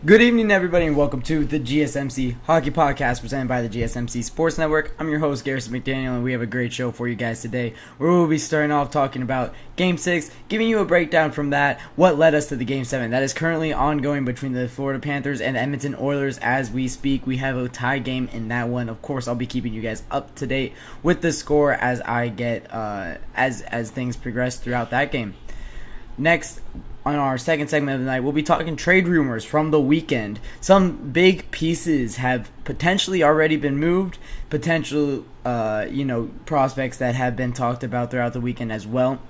Good evening, everybody, and welcome to the GSMC Hockey Podcast presented by the GSMC Sports Network. I'm your host, Garrison McDaniel, and we have a great show for you guys today, where we'll be starting off talking about Game 6, giving you a breakdown from that, what led us to the Game 7 that is currently ongoing between the Florida Panthers and Edmonton Oilers as we speak. We have a tie game in that one. Of course, I'll be keeping you guys up to date with the score as I get as things progress throughout that game. Next, on our second segment of the night, we'll be talking trade rumors from the weekend. Some big pieces have potentially already been moved, potential prospects that have been talked about throughout the weekend as well.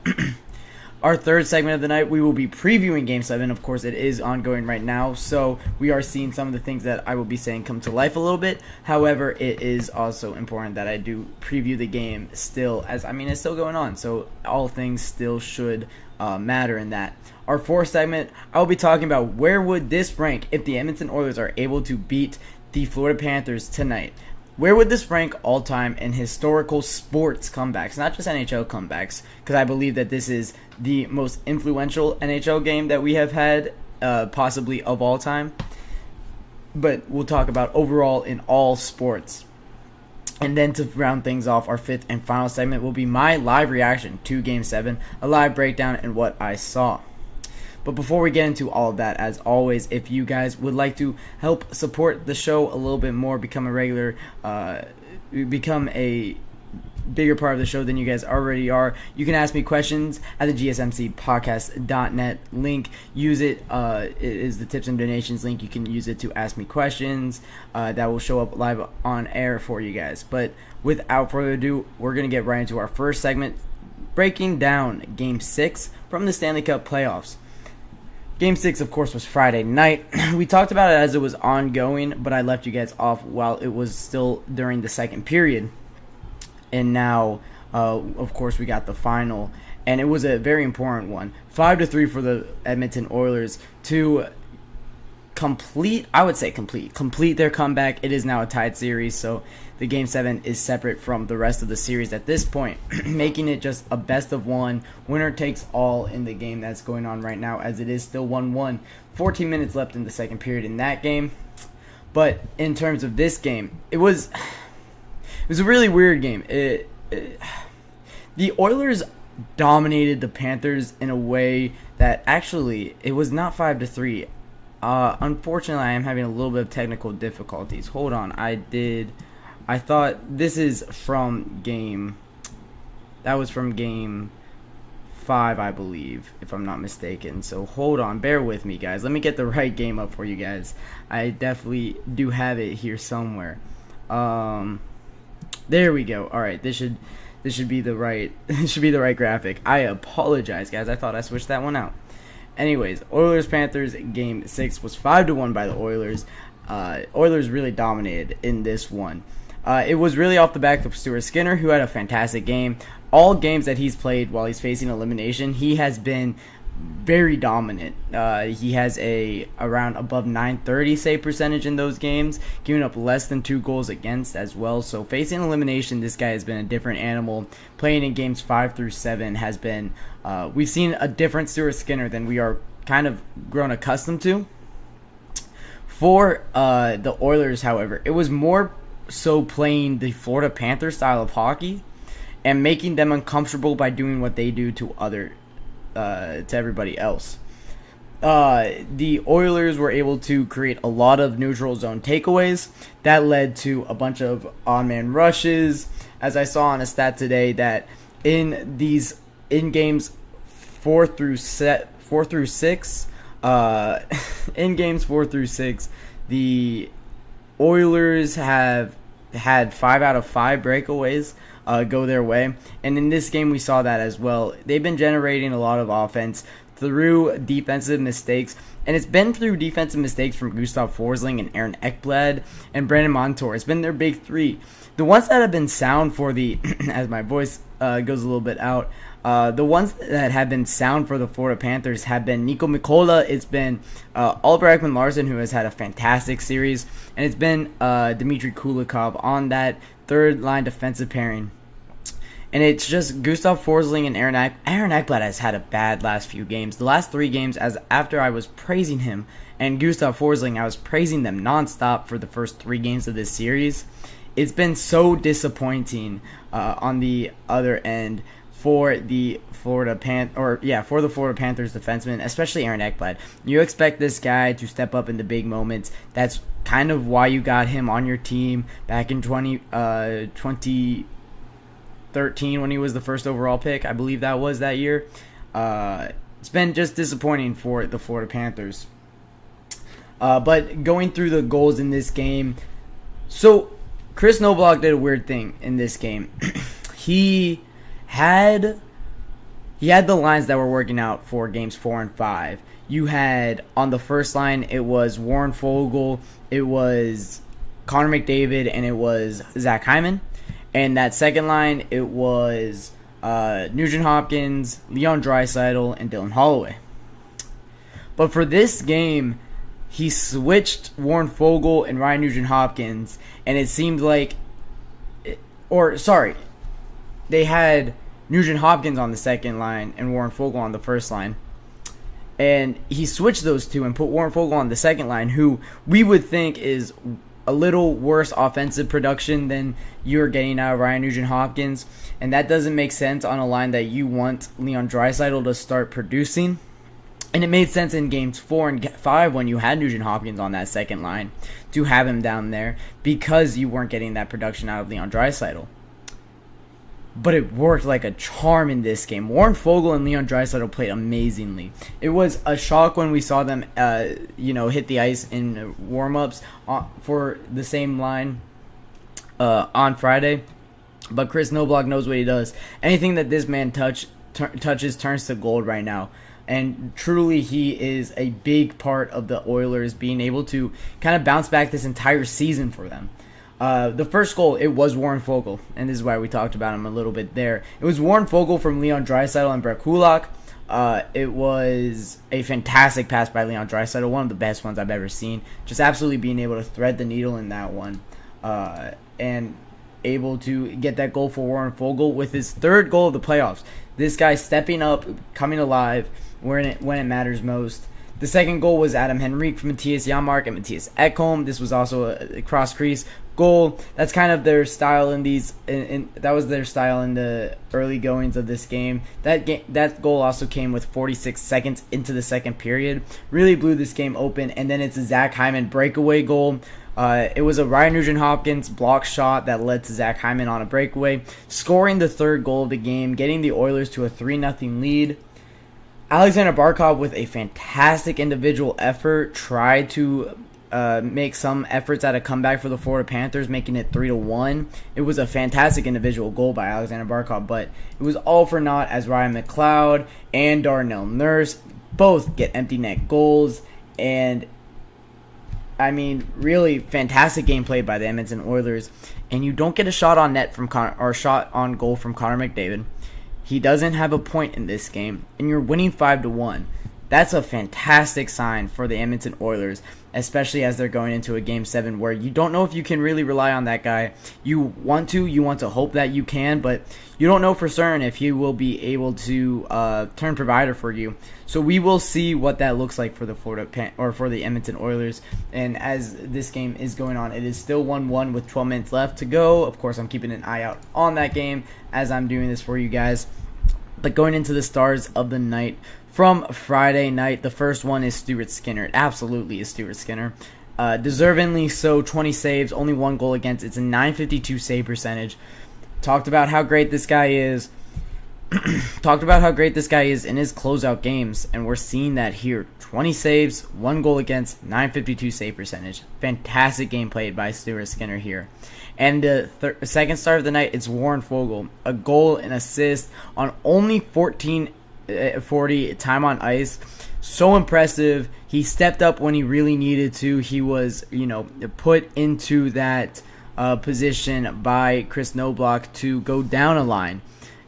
Our third segment of the night, we will be previewing Game 7. Of course, it is ongoing right now, so we are seeing some of the things that I will be saying come to life a little bit. However, it is also important that I do preview the game still, it's still going on, so all things still should matter in that. Our fourth segment, I will be talking about where would this rank if the Edmonton Oilers are able to beat the Florida Panthers tonight. Where would this rank all time in historical sports comebacks, not just NHL comebacks, because I believe that this is the most influential NHL game that we have had, possibly of all time. But we'll talk about overall in all sports. And then to round things off, our fifth and final segment will be my live reaction to Game 7, a live breakdown and what I saw. But before we get into all of that, as always, if you guys would like to help support the show a little bit more, become a bigger part of the show than you guys already are, you can ask me questions at the GSMCpodcast.net link. Use it. It is the tips and donations link. You can use it to ask me questions that will show up live on air for you guys. But without further ado, we're going to get right into our first segment, breaking down Game 6 from the Stanley Cup playoffs. Game 6, of course, was Friday night. We talked about it as it was ongoing, but I left you guys off while it was still during the second period. And now, of course, we got the final, and it was a very important one. 5-3 for the Edmonton Oilers to complete their comeback. It is now a tied series, so the Game 7 is separate from the rest of the series at this point, making it just a best of one, winner takes all in the game that's going on right now, as it is still 1-1. 14 minutes left in the second period in that game. But in terms of this game, it was a really weird game. The Oilers dominated the Panthers in a way that actually it was not 5-3. Unfortunately, I am having a little bit of technical difficulties. Hold on, I thought this is from game 5, I believe, if I'm not mistaken. So hold on, bear with me, guys. Let me get the right game up for you guys. I definitely do have it here somewhere. There we go. All right, this should be the right graphic. I apologize, guys. I thought I switched that one out. Anyways, Oilers-Panthers Game 6 was 5-1 by the Oilers. Oilers really dominated in this one. It was really off the back of Stuart Skinner, who had a fantastic game. All games that he's played while he's facing elimination, he has been very dominant. He has around above .930 save percentage in those games, giving up less than 2 goals against as well. So facing elimination, this guy has been a different animal. Playing in games 5 through 7 has been, we've seen a different Stuart Skinner than we are kind of grown accustomed to. For the Oilers, however, it was more so playing the Florida Panthers style of hockey and making them uncomfortable by doing what they do to everybody else. The Oilers were able to create a lot of neutral zone takeaways. That led to a bunch of on-man rushes. As I saw on a stat today, that in games 4 through 6, the Oilers have had 5 out of 5 breakaways go their way, and in this game we saw that as well. They've been generating a lot of offense through defensive mistakes, and it's been through defensive mistakes from Gustav Forsling and Aaron Ekblad and Brandon Montour. It's been their big three. The ones that have been sound for the as my voice goes a little bit out, the ones that have been sound for the Florida Panthers have been Nico Mikola, it's been Oliver Ekman-Larsson, who has had a fantastic series, and it's been Dmitry Kulikov on that third line defensive pairing. And it's just Gustav Forsling and Aaron Ekblad has had a bad last few games. The last 3 games, as after I was praising him and Gustav Forsling, I was praising them nonstop for the first 3 games of this series. It's been so disappointing on the other end for the Florida Panthers defenseman, especially Aaron Ekblad. You expect this guy to step up in the big moments. That's kind of why you got him on your team back in 2013 when he was the first overall pick. I believe that was that year. It's been just disappointing for the Florida Panthers. But going through the goals in this game, so Chris Knoblauch did a weird thing in this game. He had the lines that were working out for games 4 and 5. You had on the first line, it was Warren Foegele, it was Connor McDavid, and it was Zach Hyman. And that second line, it was Nugent Hopkins, Leon Draisaitl, and Dylan Holloway. But for this game, he switched Warren Foegele and Ryan Nugent Hopkins, and it seemed like, they had Nugent Hopkins on the second line and Warren Foegele on the first line. And he switched those two and put Warren Foegele on the second line, who we would think is a little worse offensive production than you're getting out of Ryan Nugent Hopkins. And that doesn't make sense on a line that you want Leon Draisaitl to start producing. And it made sense in games 4 and 5 when you had Nugent Hopkins on that second line to have him down there because you weren't getting that production out of Leon Draisaitl. But it worked like a charm in this game. Warren Foegele and Leon Draisaitl played amazingly. It was a shock when we saw them, hit the ice in warm-ups for the same line on Friday. But Chris Knoblauch knows what he does. Anything that this man touches turns to gold right now. And truly, he is a big part of the Oilers being able to kind of bounce back this entire season for them. The first goal, it was Warren Foegele, and this is why we talked about him a little bit there. It was Warren Foegele from Leon Draisaitl and Brett Kulak. It was a fantastic pass by Leon Draisaitl, one of the best ones I've ever seen. Just absolutely being able to thread the needle in that one, and able to get that goal for Warren Foegele with his 3rd goal of the playoffs. This guy stepping up, coming alive when it matters most. The second goal was Adam Henrique from Matthias Janmark and Matthias Ekholm. This was also a cross-crease goal. That's kind of their style in these. That was their style in the early goings of this game. That goal also came with 46 seconds into the second period. Really blew this game open. And then it's a Zach Hyman breakaway goal. It was a Ryan Nugent-Hopkins block shot that led to Zach Hyman on a breakaway, scoring the 3rd goal of the game, getting the Oilers to a 3-0 lead. Alexander Barkov, with a fantastic individual effort, tried to make some efforts at a comeback for the Florida Panthers, making it 3-1. It was a fantastic individual goal by Alexander Barkov, but it was all for naught as Ryan McLeod and Darnell Nurse both get empty net goals. And I mean, really fantastic game played by the Edmonton Oilers. And you don't get a shot on net from shot on goal from Connor McDavid. He doesn't have a point in this game, and you're winning 5-1. That's a fantastic sign for the Edmonton Oilers, especially as they're going into a Game 7 where you don't know if you can really rely on that guy. You want to hope that you can, but you don't know for certain if he will be able to turn provider for you. So we will see what that looks like for the for the Edmonton Oilers. And as this game is going on, it is still 1-1 with 12 minutes left to go. Of course, I'm keeping an eye out on that game as I'm doing this for you guys. But going into the stars of the night from Friday night, the first one is Stuart Skinner. It absolutely is Stuart Skinner. Deservingly so, 20 saves, only 1 goal against. It's a .952 save percentage. Talked about how great this guy is. Talked about how great this guy is in his closeout games, and we're seeing that here. 20 saves, 1 goal against, .952 save percentage. Fantastic game played by Stuart Skinner here. And the second start of the night, it's Warren Foegele. A goal and assist on only 14:40 time on ice. So impressive. He stepped up when he really needed to. He was, put into that position by Chris Knoblauch to go down a line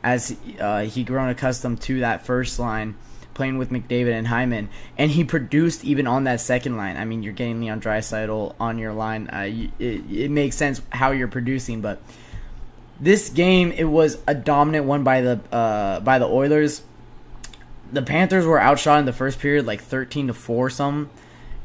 as he grown accustomed to that first line, playing with McDavid and Hyman, and he produced even on that second line. I mean, you're getting Leon Draisaitl on your line. It makes sense how you're producing, but This game, it was a dominant one by the Oilers. The Panthers were outshot in the first period, like 13-4 something,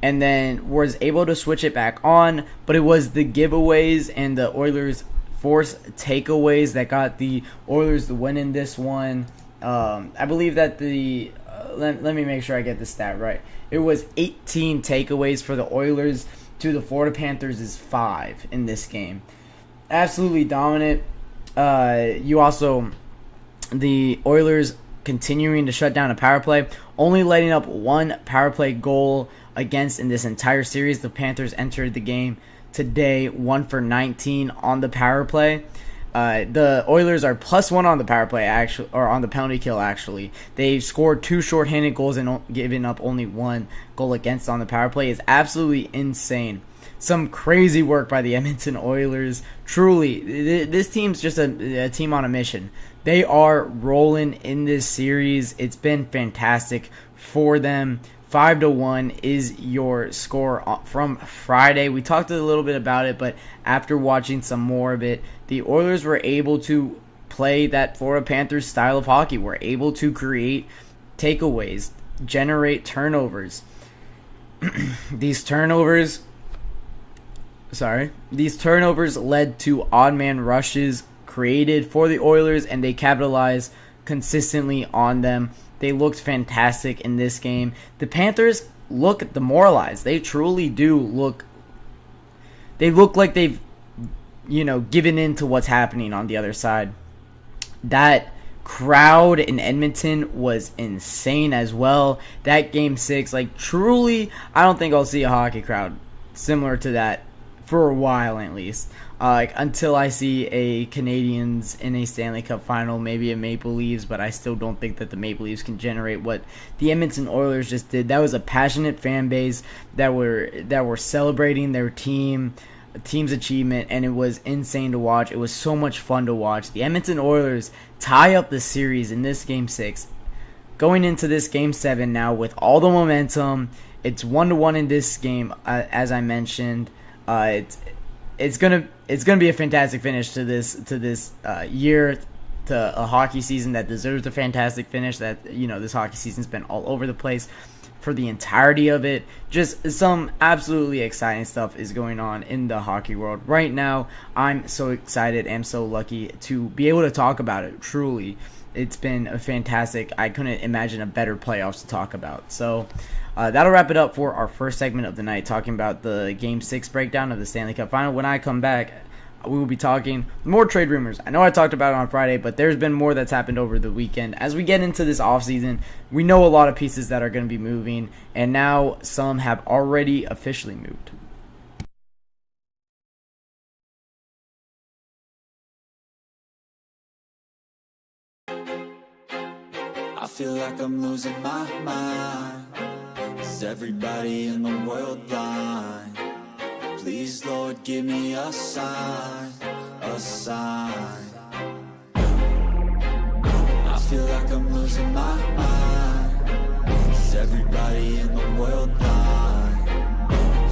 and then was able to switch it back on. But it was the giveaways and the Oilers' forced takeaways that got the Oilers the win in this one. I believe that let me make sure I get the stat right. It was 18 takeaways for the Oilers to the Florida Panthers' 5 in this game. Absolutely dominant. The Oilers continuing to shut down a power play, only letting up one power play goal against in this entire series. The Panthers entered the game today 1 for 19 on the power play. The Oilers are +1 on the power play, actually, or on the penalty kill, actually. They've scored 2 shorthanded goals and given up only 1 goal against on the power play. Is absolutely insane. Some crazy work by the Edmonton Oilers. Truly, this team's just a team on a mission. They are rolling in this series. It's been fantastic for them. 5-1 is your score from Friday. We talked a little bit about it, but after watching some more of it, the Oilers were able to play that Florida Panthers style of hockey. Were able to create takeaways, generate turnovers. These turnovers led to odd man rushes created for the Oilers, and they capitalized consistently on them. They looked fantastic in this game. The Panthers look demoralized. They truly do look. They look like they've, given in to what's happening on the other side. That crowd in Edmonton was insane as well. That game 6, truly, I don't think I'll see a hockey crowd similar to that for a while at least. Until I see a Canadiens in a Stanley Cup final, maybe a Maple Leafs, but I still don't think that the Maple Leafs can generate what the Edmonton Oilers just did. That was a passionate fan base that were celebrating their team's achievement, and it was insane to watch. It was so much fun to watch. The Edmonton Oilers tie up the series in this Game 6. Going into this Game 7 now with all the momentum, it's 1-1 in this game, as I mentioned. It's gonna be a fantastic finish to this year, to a hockey season that deserves a fantastic finish. That this hockey season's been all over the place for the entirety of it. Just some absolutely exciting stuff is going on in the hockey world right now. I'm so excited and so lucky to be able to talk about it. Truly, it's been a fantastic. I couldn't imagine a better playoffs to talk about. So. That'll wrap it up for our first segment of the night, talking about the Game 6 breakdown of the Stanley Cup Final. When I come back, we will be talking more trade rumors. I know I talked about it on Friday, but there's been more that's happened over the weekend. As we get into this offseason, we know a lot of pieces that are going to be moving, and now some have already officially moved. I feel like I'm losing my mind. Is everybody in the world blind? Please, Lord, give me a sign, a sign. I feel like I'm losing my mind. Is everybody in the world blind?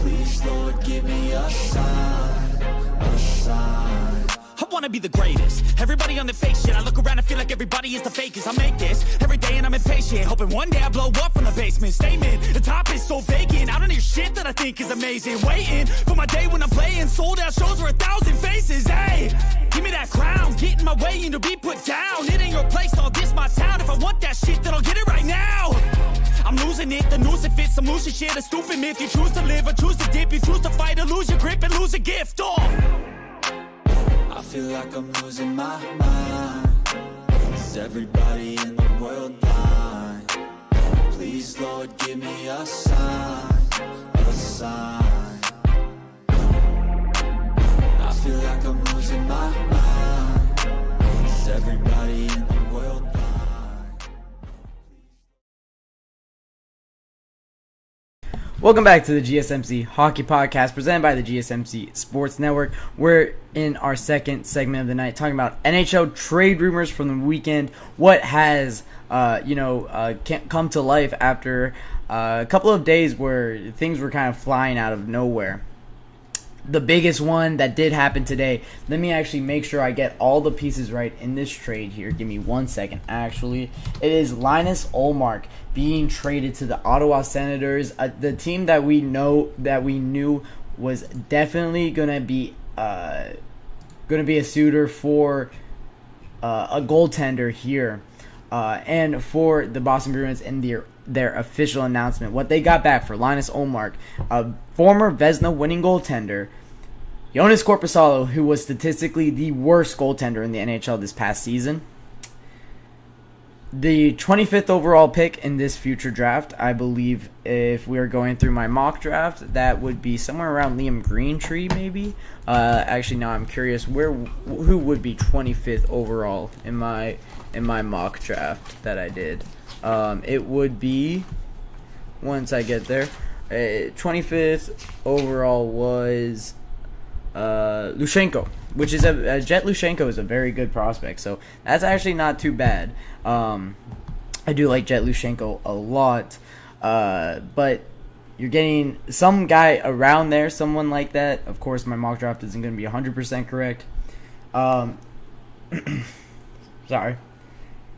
Please, Lord, give me a sign, a sign. I wanna be the greatest. Everybody on the fake shit. I look around and feel like everybody is the fakest. I make this every day and I'm impatient, hoping one day I blow up from the basement. Statement, the top is so vacant. I don't hear shit that I think is amazing. Waiting for my day when I'm playing sold out shows for 1,000 faces. Hey, give me that crown, get in my way and to be put down. It ain't your place, all this my town. If I want that shit, then I'll get it right now. I'm losing it, the noose it fits, I'm losing shit. A stupid myth, you choose to live or choose to dip. You choose to fight or lose your grip and lose a gift. I feel like I'm losing my mind. Is everybody in the world blind? Please, Lord, give me a sign, a sign. I feel like I'm losing my mind. Is everybody in the world blind? Welcome back to the GSMC Hockey Podcast, presented by the GSMC Sports Network. We're in our second segment of the night, talking about NHL trade rumors from the weekend. What has, come to life after a couple of days where things were kind of flying out of nowhere. the biggest one that did happen today. Let me actually make sure I get all the pieces right in this trade here. Give me 1 second. Actually, it is Linus Ullmark being traded to the Ottawa Senators, the team that we knew was definitely gonna be a suitor for a goaltender here, and for the Boston Bruins in their official announcement. What they got back for Linus Ullmark, a former Vezina winning goaltender, Joonas Korpisalo, who was statistically the worst goaltender in the NHL this past season, the 25th overall pick in this future draft. I believe if we are going through my mock draft, that would be somewhere around Liam Greentree, maybe. Actually, now I'm curious who would be 25th overall in my mock draft that I did. It would be, once I get there, 25th overall was Lushenko, which is Jet Lushenko is a very good prospect, so that's actually not too bad. I do like Jet Lushenko a lot, but you're getting some guy around there, someone like that. Of course, my mock draft isn't going to be 100% correct. Sorry.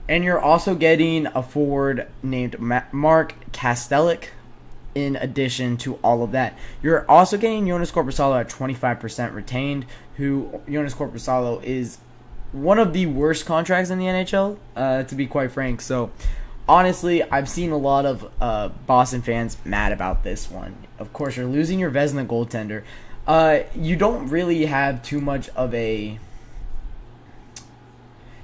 And you're also getting a forward named Mark Kastelik in addition to all of that. You're also getting Joonas Korpisalo at 25% retained, who Joonas Korpisalo is one of the worst contracts in the NHL, to be quite frank. So, honestly, I've seen a lot of Boston fans mad about this one. Of course, you're losing your Vezina goaltender. You don't really have too much of a...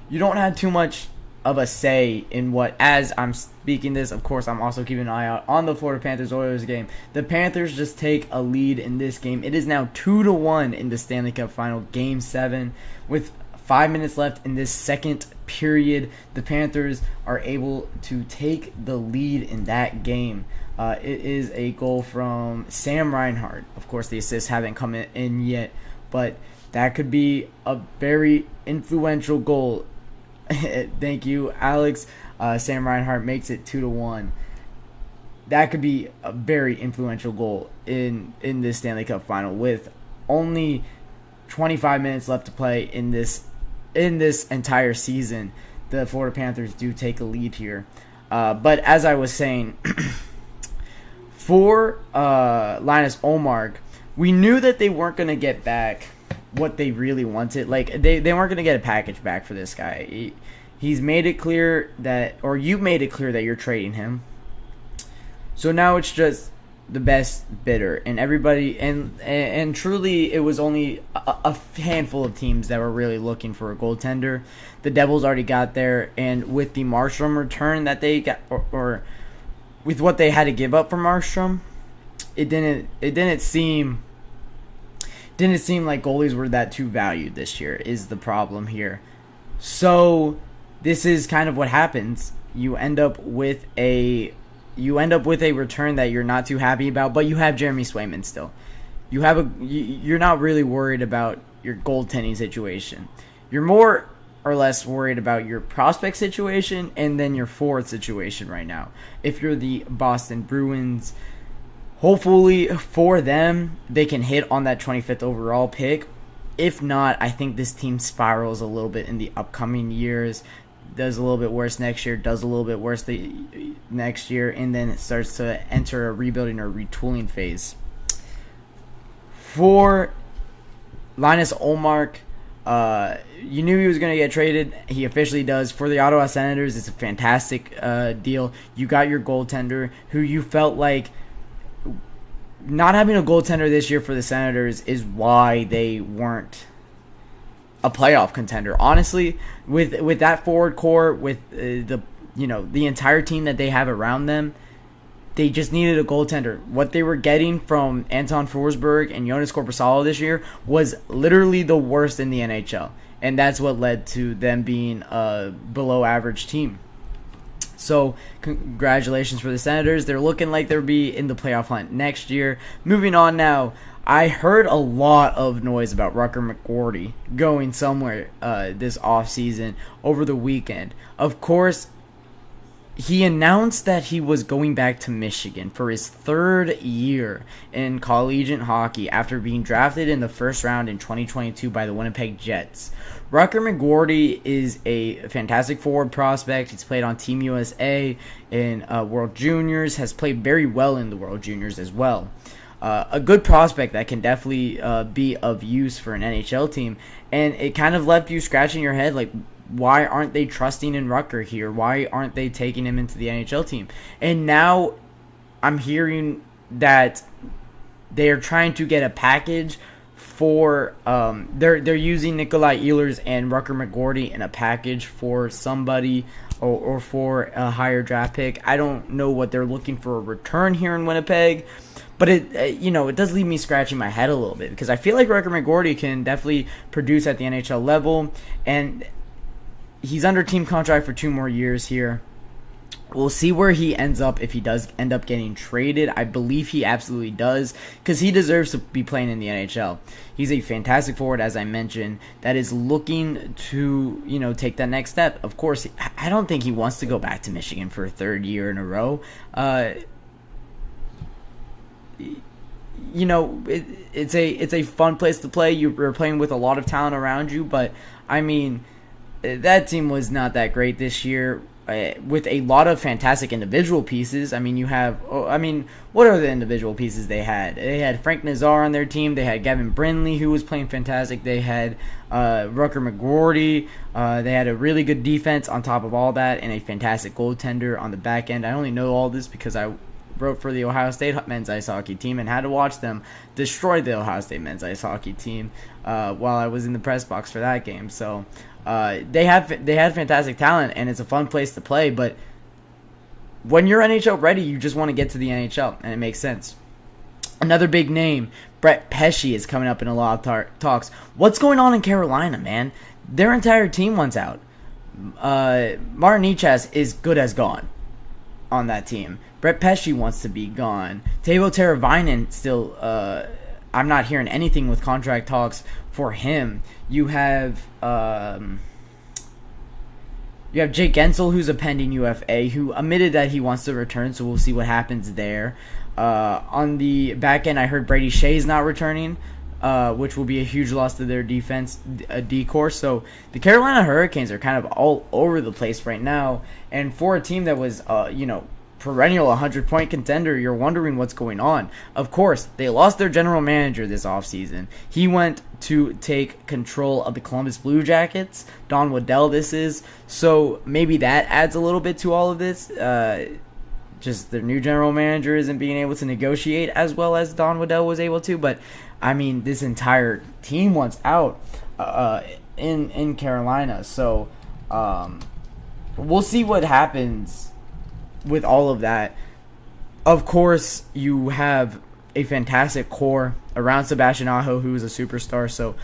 You don't have too much of a say in what, as I'm speaking this, of course, I'm also keeping an eye out on the Florida Panthers-Oilers game. The Panthers just take a lead in this game. It is now 2-1 in the Stanley Cup Final, Game 7. With 5 minutes left in this second period, the Panthers are able to take the lead in that game. It is a goal from Sam Reinhart. Of course, the assists haven't come in yet, but that could be a very influential goal. Thank you, Alex. Sam Reinhart makes it 2-1. That could be a very influential goal in this Stanley Cup Final with only 25 minutes left to play in this entire season. The Florida Panthers do take a lead here. But as I was saying, for Linus Ullmark, we knew that they weren't going to get back what they really wanted. Like, they weren't going to get a package back for this guy. He's made it clear that, or you made it clear that you're trading him. So now it's just the best bidder, and everybody, and truly, it was only a handful of teams that were really looking for a goaltender. The Devils already got there, and with the Markstrom return that they got, or with what they had to give up for Markstrom, it didn't seem like goalies were that too valued this year, is the problem here. So this is kind of what happens. You end up with a return that you're not too happy about, but you have Jeremy Swayman still. You're not really worried about your goaltending situation. You're more or less worried about your prospect situation and then your forward situation right now. If you're the Boston Bruins, hopefully for them, they can hit on that 25th overall pick. If not, I think this team spirals a little bit in the upcoming years. Does a little bit worse next year, does a little bit worse the next year, and then it starts to enter a rebuilding or retooling phase. For Linus Ullmark, you knew he was going to get traded. He officially does. For the Ottawa Senators, it's a fantastic deal. You got your goaltender, who you felt like not having a goaltender this year for the Senators is why they weren't a playoff contender. Honestly, with that forward core, with the entire team that they have around them, they just needed a goaltender. What they were getting from Anton Forsberg and Joonas Korpisalo this year was literally the worst in the NHL, and that's what led to them being a below average team. So, congratulations for the Senators. They're looking like they'll be in the playoff hunt next year. Moving on now, I heard a lot of noise about Rucker McGorty going somewhere this offseason over the weekend. Of course, he announced that he was going back to Michigan for his third year in collegiate hockey after being drafted in the first round in 2022 by the Winnipeg Jets. Rucker McGorty is a fantastic forward prospect. He's played on Team USA in World Juniors, has played very well in the World Juniors as well. A good prospect that can definitely be of use for an NHL team. And it kind of left you scratching your head, like, why aren't they trusting in Rucker here? Why aren't they taking him into the NHL team? And now I'm hearing that they're trying to get a package for they're using Nikolai Ehlers and Rucker McGorty in a package for somebody or for a higher draft pick. I don't know what they're looking for a return here in Winnipeg, but it does leave me scratching my head a little bit because I feel like Rucker McGorty can definitely produce at the NHL level, and he's under team contract for 2 more years here. We'll see where he ends up if he does end up getting traded. I believe he absolutely does because he deserves to be playing in the NHL. He's a fantastic forward, as I mentioned, that is looking to, take that next step. Of course, I don't think he wants to go back to Michigan for a 3rd year in a row. It's a fun place to play. You're playing with a lot of talent around you, but I mean, that team was not that great this year. With a lot of fantastic individual pieces. I mean, what are the individual pieces they had? They had Frank Nazar on their team. They had Gavin Brindley, who was playing fantastic. They had Rucker McGorty. They had a really good defense on top of all that, and a fantastic goaltender on the back end. I only know all this because I wrote for the Ohio State men's ice hockey team and had to watch them destroy the Ohio State men's ice hockey team while I was in the press box for that game. So they had fantastic talent, and it's a fun place to play. But when you're NHL ready, you just want to get to the NHL, and it makes sense. Another big name, Brett Pesce, is coming up in a lot of talks. What's going on in Carolina, man? Their entire team wants out. Martin Necas is good as gone on that team. Brett Pesce wants to be gone. Teuvo Teravainen still, I'm not hearing anything with contract talks for him. You have Jake Gensel, who's a pending UFA, who admitted that he wants to return, so we'll see what happens there. On the back end, I heard Brady Shea's not returning, which will be a huge loss to their defense decor. So the Carolina Hurricanes are kind of all over the place right now, and for a team that was, perennial 100-point contender, you're wondering what's going on. Of course, they lost their general manager this offseason. He went to take control of the Columbus Blue Jackets. Don Waddell this is. So maybe that adds a little bit to all of this. Just their new general manager isn't being able to negotiate as well as Don Waddell was able to. But, I mean, this entire team wants out in Carolina. So we'll see what happens with all of that. Of course, you have a fantastic core around Sebastian Aho, who is a superstar. So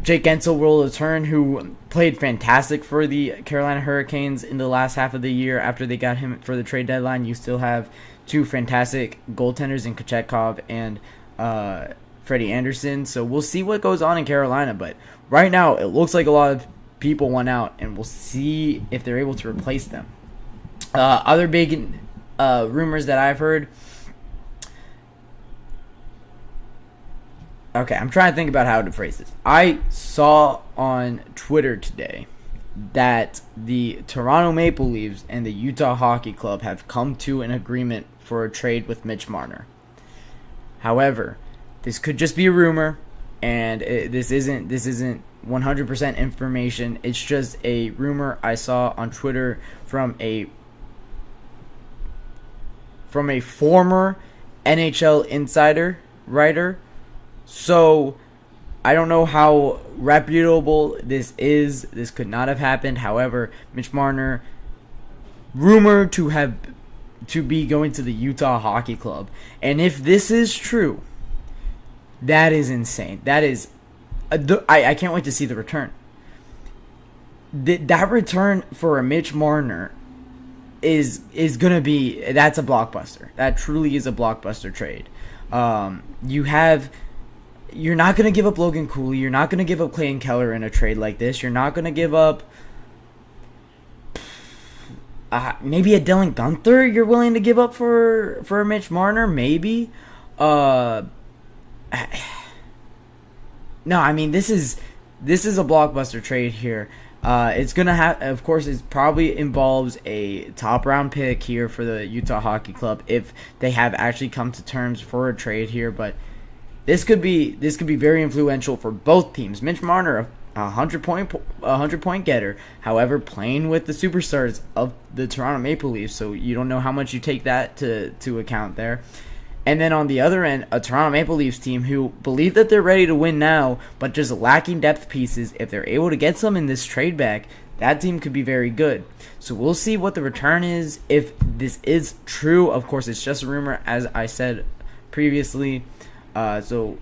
Jake Gensel will return, who played fantastic for the Carolina Hurricanes in the last half of the year after they got him for the trade deadline. You still have 2 fantastic goaltenders in Kochetkov and Freddie Anderson. So we'll see what goes on in Carolina. But right now, it looks like a lot of people went out, and we'll see if they're able to replace them. Other big rumors that I've heard. Okay, I'm trying to think about how to phrase this. I saw on Twitter today that the Toronto Maple Leafs and the Utah Hockey Club have come to an agreement for a trade with Mitch Marner. However, this could just be a rumor, and this isn't 100% information. It's just a rumor I saw on Twitter from a former NHL insider writer. So I don't know how reputable this is. This could not have happened. However, Mitch Marner rumored to be going to the Utah Hockey Club. And if this is true, that is insane. That is I can't wait to see the return. That return for a Mitch Marner is gonna be, that's a blockbuster. That truly is a blockbuster trade. You're not gonna give up Logan Cooley. You're not gonna give up Clayton Keller in a trade like this. You're not gonna give up Maybe a Dylan Guenther you're willing to give up for a Mitch Marner, maybe. No, I mean this is a blockbuster trade here. It's gonna have, of course, it probably involves a top round pick here for the Utah Hockey Club if they have actually come to terms for a trade here. But this could be very influential for both teams. Mitch Marner, a 100-point getter, however, playing with the superstars of the Toronto Maple Leafs, so you don't know how much you take that to account there. And then on the other end, a Toronto Maple Leafs team who believe that they're ready to win now, but just lacking depth pieces. If they're able to get some in this trade back, that team could be very good. So we'll see what the return is. If this is true, of course, it's just a rumor, as I said previously. So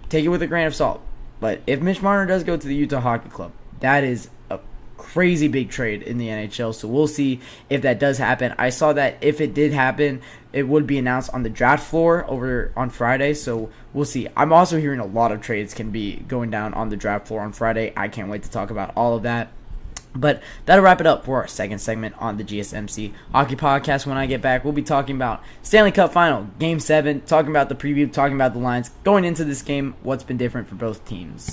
take it with a grain of salt. But if Mitch Marner does go to the Utah Hockey Club, that is a crazy big trade in the NHL. So we'll see if that does happen. I saw that if it did happen, it would be announced on the draft floor over on Friday. So we'll see. I'm also hearing a lot of trades can be going down on the draft floor on Friday. I can't wait to talk about all of that. But that'll wrap it up for our second segment on the GSMC Hockey Podcast. When I get back, we'll be talking about Stanley Cup Final, Game 7, talking about the preview, talking about the lines, going into this game, what's been different for both teams.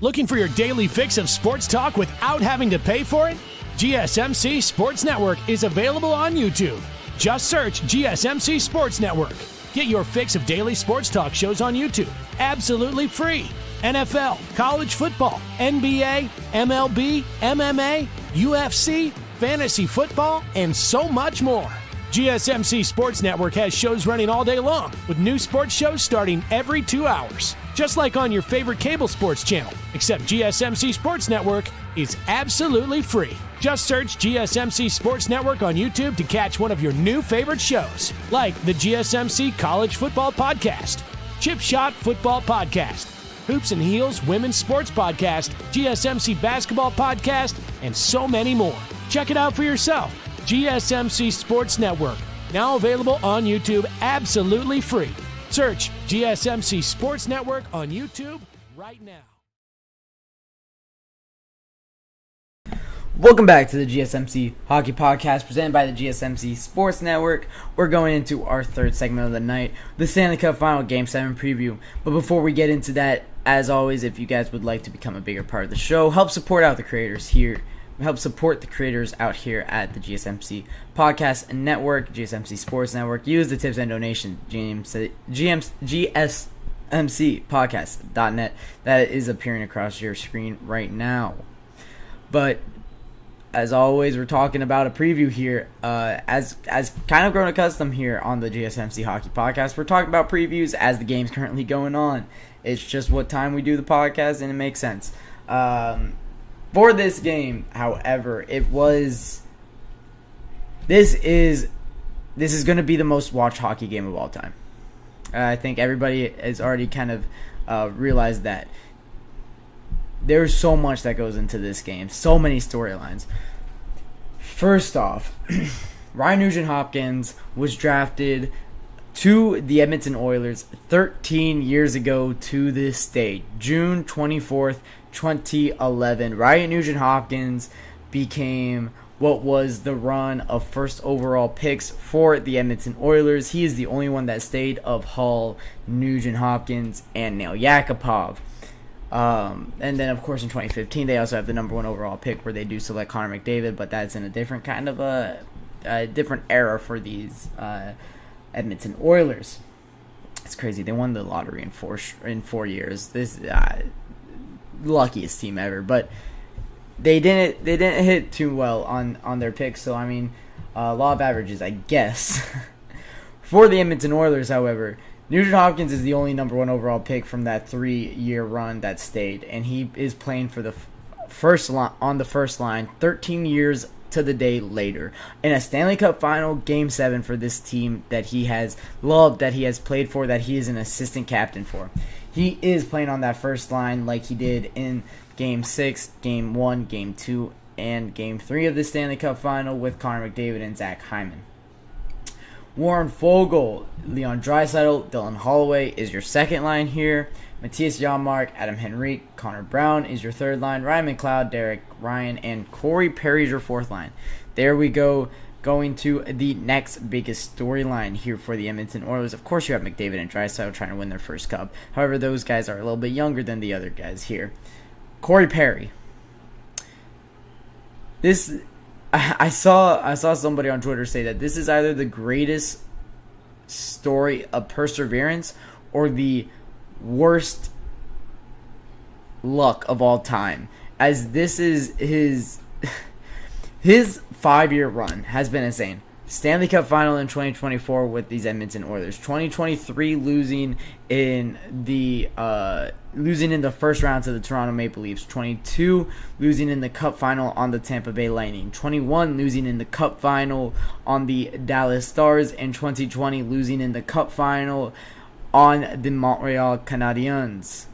Looking for your daily fix of sports talk without having to pay for it? GSMC Sports Network is available on YouTube. Just search GSMC Sports Network. Get your fix of daily sports talk shows on YouTube, absolutely free. NFL, college football, NBA, MLB, MMA, UFC, fantasy football, and so much more. GSMC Sports Network has shows running all day long, with new sports shows starting every 2 hours. Just like on your favorite cable sports channel, except GSMC Sports Network is absolutely free. Just search GSMC Sports Network on YouTube to catch one of your new favorite shows, like the GSMC College Football Podcast, Chip Shot Football Podcast, Hoops and Heels Women's Sports Podcast, GSMC Basketball Podcast, and so many more. Check it out for yourself. GSMC Sports Network, now available on YouTube absolutely free. Search GSMC Sports Network on YouTube right now. Welcome back to the GSMC Hockey Podcast presented by the GSMC Sports Network. We're going into our third segment of the night, the Stanley Cup Final Game 7 preview. But before we get into that, as always, if you guys would like to become a bigger part of the show, help support out the creators here. Help support the creators out here at the GSMC Podcast Network, GSMC Sports Network. Use the tips and donation, GSMCpodcast.net. That is appearing across your screen right now. But as always, we're talking about a preview here. As kind of grown accustomed here on the GSMC Hockey Podcast, we're talking about previews as the game's currently going on. It's just what time we do the podcast, and it makes sense. For this game, however, this is going to be the most watched hockey game of all time. I think everybody has already kind of realized that. There's so much that goes into this game. So many storylines. First off, Ryan Nugent-Hopkins was drafted to the Edmonton Oilers 13 years ago to this day. June 24th, 2011. Ryan Nugent-Hopkins became what was the run of first overall picks for the Edmonton Oilers. He is the only one that stayed of Hall, Nugent-Hopkins, and Nail Yakupov. And then, of course, in 2015, they also have the number 1 overall pick where they do select Connor McDavid, but that's in a different kind of a different era for these Edmonton Oilers. It's crazy. They won the lottery in 4 years. This luckiest team ever, but they didn't hit too well on their picks. So I mean, law of averages, I guess. For the Edmonton Oilers, however, Nugent-Hopkins is the only number 1 overall pick from that 3-year run that stayed, and he is playing for the first line 13 years to the day later in a Stanley Cup Final Game 7 for this team that he has loved, that he has played for, that he is an assistant captain for. He is playing on that first line like he did in Game 6, Game 1, Game 2, and Game 3 of the Stanley Cup Final with Connor McDavid and Zach Hyman. Warren Foegele, Leon Draisaitl, Dylan Holloway is your second line here. Matthias Janmark, Adam Henrique, Connor Brown is your third line. Ryan McLeod, Derek Ryan, and Corey Perry is your fourth line. There we go. Going to the next biggest storyline here for the Edmonton Oilers. Of course, you have McDavid and Draisaitl trying to win their first cup. However, those guys are a little bit younger than the other guys here. Corey Perry. I saw somebody on Twitter say that this is either the greatest story of perseverance or the worst luck of all time, as this is his 5-year run has been insane. Stanley Cup final in 2024 with these Edmonton Oilers. 2023 losing in the first round to the Toronto Maple Leafs. 22 losing in the Cup final on the Tampa Bay Lightning. 21 losing in the Cup final on the Dallas Stars, and 2020 losing in the Cup final on the Montreal Canadiens.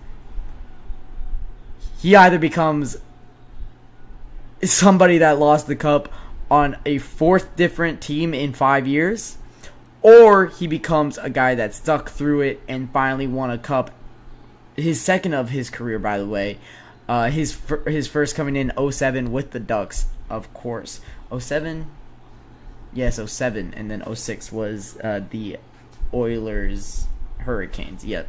He either becomes somebody that lost the Cup on a fourth different team in 5 years, or he becomes a guy that stuck through it and finally won a cup. His second of his career, by the way. His first coming in 07 with the Ducks, of course. 07? Yes, 07. And then 06 was the Oilers Hurricanes. Yep.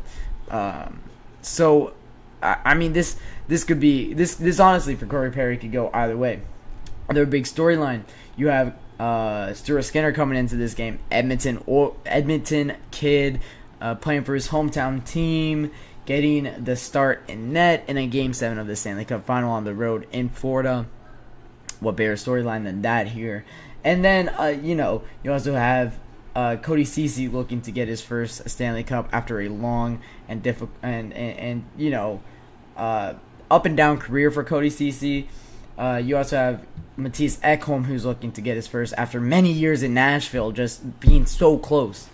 So, I mean, this could be... This honestly, for Corey Perry, could go either way. Other big storyline, you have Stuart Skinner coming into this game. Edmonton kid playing for his hometown team, getting the start in net in a Game 7 of the Stanley Cup Final on the road in Florida. What better storyline than that here? And then, you also have Cody Ceci looking to get his first Stanley Cup after a long and difficult and up and down career for Cody Ceci. You also have Mattias Ekholm, who's looking to get his first after many years in Nashville, just being so close.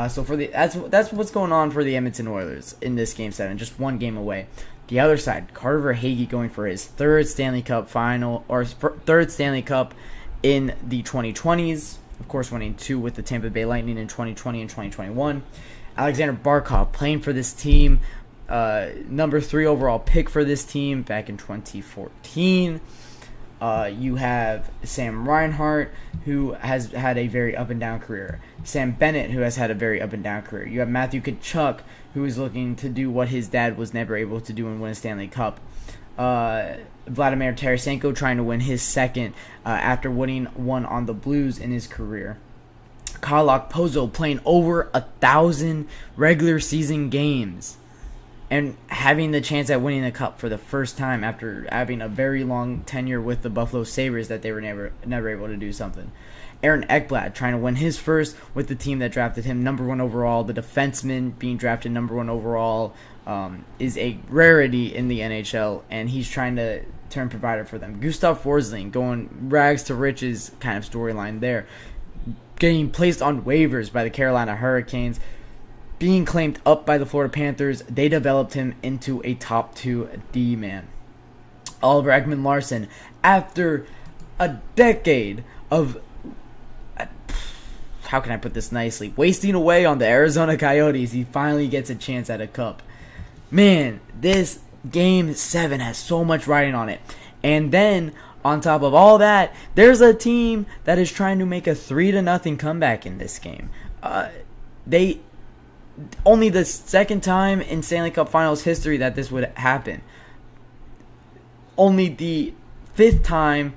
So that's what's going on for the Edmonton Oilers in this Game 7, just one game away. The other side, Carter Verhaeghe going for his third Stanley Cup final, or third Stanley Cup in the 2020s. Of course, winning 2 with the Tampa Bay Lightning in 2020 and 2021. Alexander Barkov playing for this team, number 3 overall pick for this team back in 2014. You have Sam Reinhart, who has had a very up and down career. Sam Bennett, who has had a very up and down career. You have Matthew Tkachuk, who is looking to do what his dad was never able to do and win a Stanley Cup. Vladimir Tarasenko trying to win his second after winning one on the Blues in his career. Kyle Okposo playing over 1,000 regular season games and having the chance at winning the Cup for the first time after having a very long tenure with the Buffalo Sabres that they were never able to do something. Aaron Ekblad trying to win his first with the team that drafted him number 1 overall. The defenseman being drafted number 1 overall is a rarity in the NHL, and he's trying to turn provider for them. Gustav Forsling going rags to riches kind of storyline there. Getting placed on waivers by the Carolina Hurricanes. Being claimed up by the Florida Panthers, they developed him into a top 2 D-man. Oliver Ekman-Larsson, after a decade of, how can I put this nicely, wasting away on the Arizona Coyotes, he finally gets a chance at a cup. Man, this Game 7 has so much riding on it. And then, on top of all that, there's a team that is trying to make a 3-0 comeback in this game. Only the second time in Stanley Cup Finals history that this would happen. Only the 6th time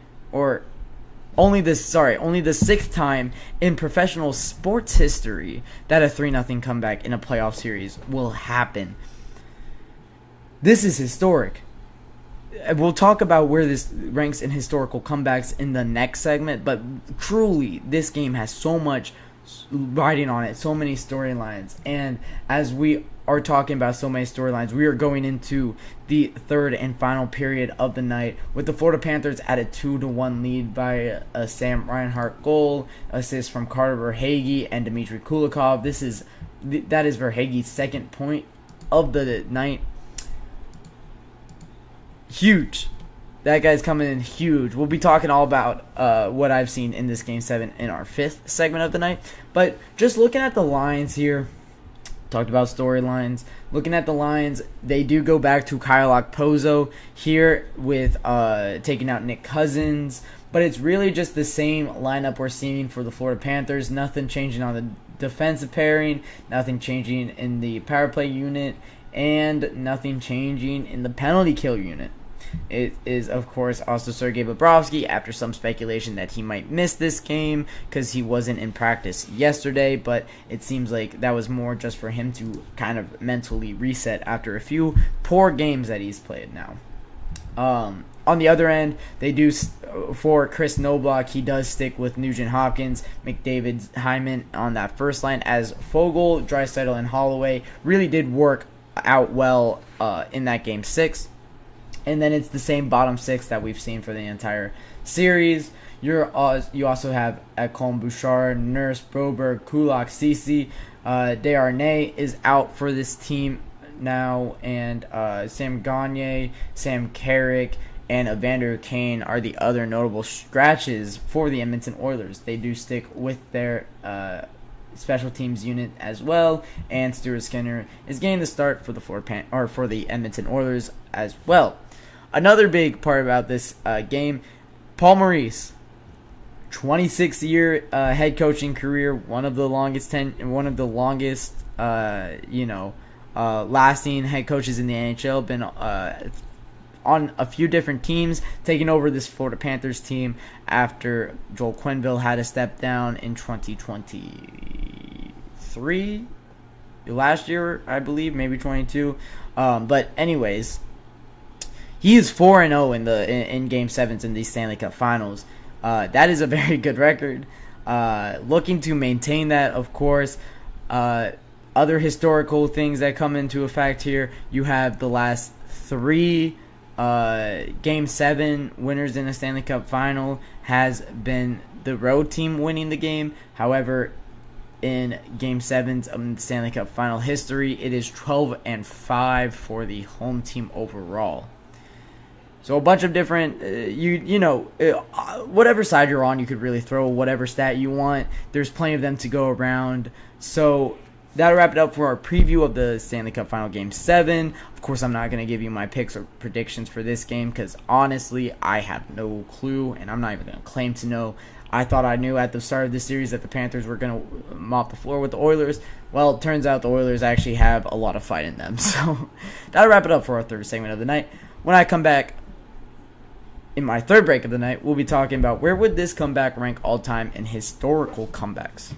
in professional sports history that a 3-0 comeback in a playoff series will happen. This is historic. We'll talk about where this ranks in historical comebacks in the next segment, but truly, this game has so much riding on it, so many storylines. And as we are talking about so many storylines, we are going into the third and final period of the night with the Florida Panthers at a 2-1 lead by a Sam Reinhart goal, assist from Carter Verhaeghe and Dmitry Kulikov. That is Verhaeghe's second point of the night. Huge. That guy's coming in huge. We'll be talking all about what I've seen in this Game 7 in our 5th segment of the night. But just looking at the lines here, Talked about storylines. Looking at the lines, they do go back to Kyle Okposo here with taking out Nick Cousins. But it's really just the same lineup we're seeing for the Florida Panthers. Nothing changing on the defensive pairing. Nothing changing in the power play unit. And nothing changing in the penalty kill unit. It is, of course, also Sergei Bobrovsky after some speculation that he might miss this game because he wasn't in practice yesterday, but it seems like that was more just for him to kind of mentally reset after a few poor games that he's played now. On the other end, they do, for Chris Knobloch, he does stick with Nugent Hopkins, McDavid, Hyman on that first line, as Fogle, Draisaitl, and Holloway really did work out well in that Game 6. And then it's the same bottom six that we've seen for the entire series. You also have Ekholm, Bouchard, Nurse, Broberg, Kulak, Ceci. Desharnais is out for this team now. And Sam Gagner, Sam Carrick, and Evander Kane are the other notable scratches for the Edmonton Oilers. They do stick with their special teams unit as well. And Stuart Skinner is getting the start for the Edmonton Oilers as well. Another big part about this game, Paul Maurice, 26-year head coaching career, one of the longest lasting head coaches in the NHL. Been on a few different teams, taking over this Florida Panthers team after Joel Quenneville had to step down in 2023, last year, I believe, maybe 22. But anyways. He is 4-0 in Game 7s in these Stanley Cup Finals. That is a very good record. Looking to maintain that, of course. Other historical things that come into effect here. You have the last 3 Game 7 winners in a Stanley Cup Final has been the road team winning the game. However, in Game 7s of the Stanley Cup Final history, it is 12-5 for the home team overall. So a bunch of different, whatever side you're on, you could really throw whatever stat you want. There's plenty of them to go around. So that'll wrap it up for our preview of the Stanley Cup Final Game 7. Of course, I'm not going to give you my picks or predictions for this game because, honestly, I have no clue, and I'm not even going to claim to know. I thought I knew at the start of the series that the Panthers were going to mop the floor with the Oilers. Well, it turns out the Oilers actually have a lot of fight in them. So that'll wrap it up for our third segment of the night. When I come back, in my third break of the night, we'll be talking about where would this comeback rank all time in historical comebacks.